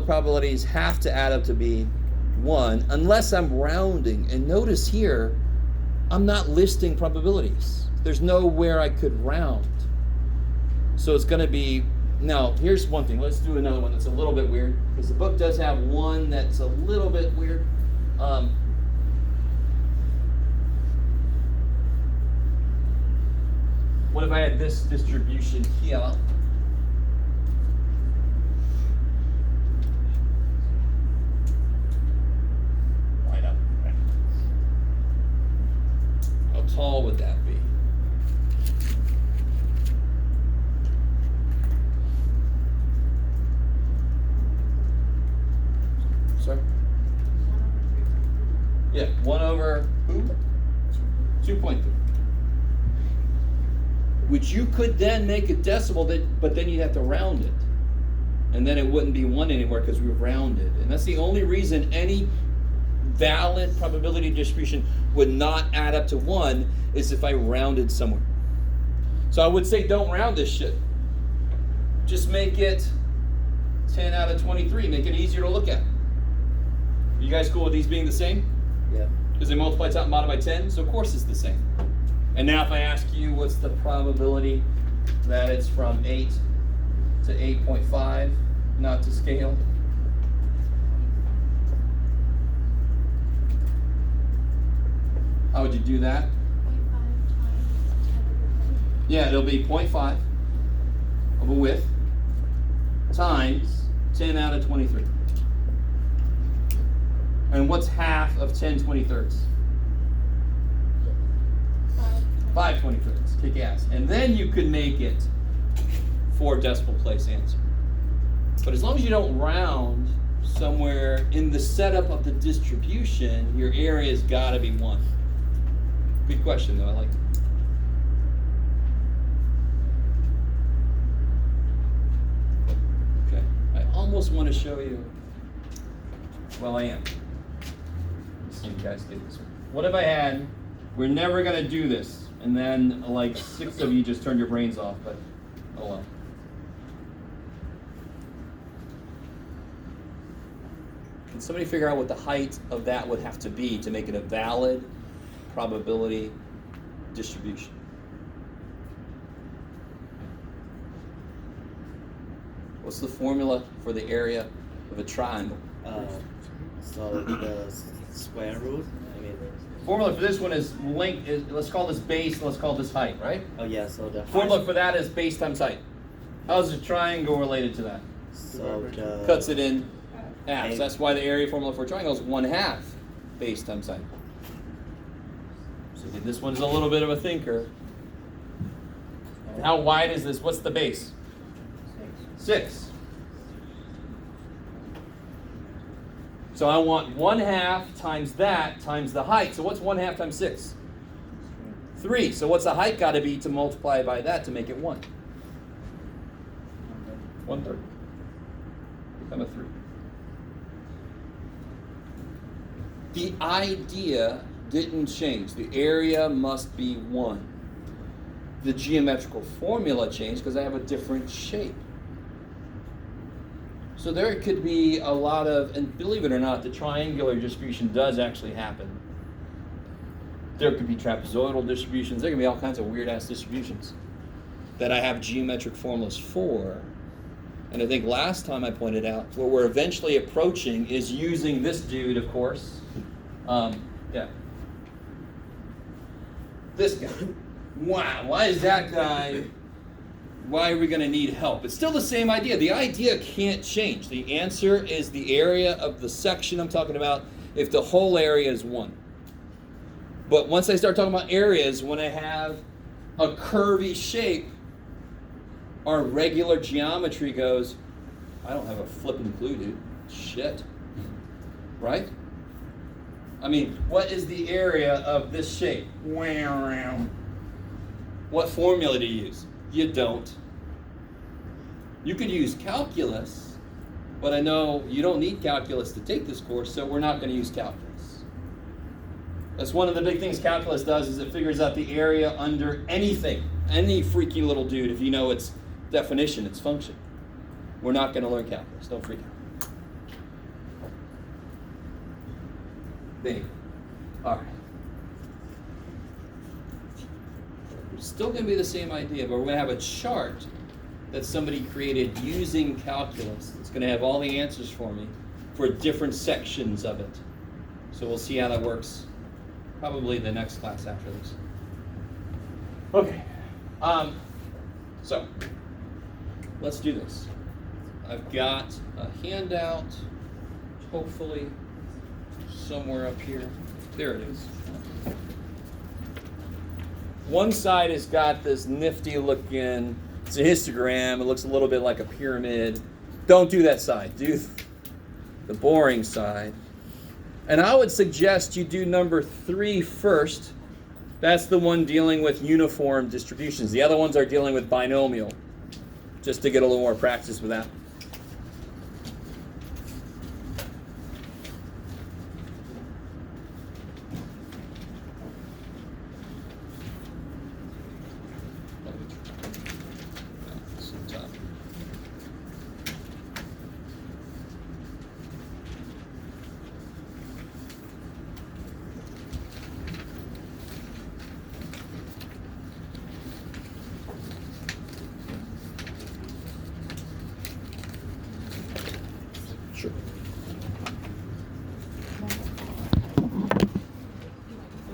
probabilities have to add up to be 1 unless I'm rounding. And notice here, I'm not listing probabilities. There's nowhere I could round. So it's going to be, now here's one thing. Let's do another one that's a little bit weird, because the book does have one that's a little bit weird. What if I had this distribution here? Right up. How tall would that be? Sorry? Yeah, 1 over who? 2.3. Which you could then make a decimal, but then you'd have to round it. And then it wouldn't be 1 anymore because we rounded. And that's the only reason any valid probability distribution would not add up to 1 is if I rounded somewhere. So I would say don't round this shit. Just make it 10 out of 23. Make it easier to look at. You guys cool with these being the same? Yeah. Because they multiply top and bottom by 10, so of course it's the same. And now if I ask you what's the probability that it's from 8 to 8.5, not to scale? How would you do that? 0.5 times 10 Yeah, it'll be 0.5 of a width times 10 out of 23. And what's half of 10 23rds? 5 23rds. Kick ass. And then you could make it 4 decimal place answer. But as long as you don't round somewhere in the setup of the distribution, your area's got to be 1. Good question, though. I like it. Okay. I almost want to show you. Well, I am. Let's see if you guys get this one. What if I had, we're never going to do this, and then like 6 of you just turned your brains off, but oh well. Can somebody figure out what the height of that would have to be to make it a valid probability distribution? What's the formula for the area of a triangle? So the square root, I mean. Formula for this one is length, let's call this base, let's call this height, right? Oh yeah, so the Formula for that is base times height. How's the triangle related to that? So the Cuts it in half. So that's why the area formula for a triangle is 1/2 base times height. So again, this one's a little bit of a thinker. How wide is this? What's the base? 6. So I want 1/2 times that times the height. So what's 1/2 times 6? 3. So what's the height got to be to multiply by that to make it 1? 1/3. Become a 3. The idea didn't change. The area must be 1. The geometrical formula changed because I have a different shape. So there could be a lot of, and believe it or not, the triangular distribution does actually happen. There could be trapezoidal distributions. There can be all kinds of weird-ass distributions that I have geometric formulas for. And I think last time I pointed out, what we're eventually approaching is using this dude, of course. Yeah. This guy. Wow, why is that guy... Why are we going to need help? It's still the same idea. The idea can't change. The answer is the area of the section I'm talking about if the whole area is 1. But once I start talking about areas, when I have a curvy shape, our regular geometry goes, I don't have a flipping clue, dude. Shit. Right? I mean, what is the area of this shape? What formula do you use? You don't. You could use calculus, but I know you don't need calculus to take this course, so we're not going to use calculus. That's one of the big things calculus does, is it figures out the area under anything, any freaky little dude, if you know its definition, its function. We're not going to learn calculus. Don't freak out. thing. All right. It's still going to be the same idea, but we're going to have a chart that somebody created using calculus. It's going to have all the answers for me for different sections of it. So we'll see how that works probably the next class after this. Okay. So let's do this. I've got a handout, hopefully somewhere up here. There it is. One side has got this nifty looking, it's a histogram, it looks a little bit like a pyramid. Don't do that side, do the boring side. And I would suggest you do number 3 first. That's the one dealing with uniform distributions. The other ones are dealing with binomial, just to get a little more practice with that.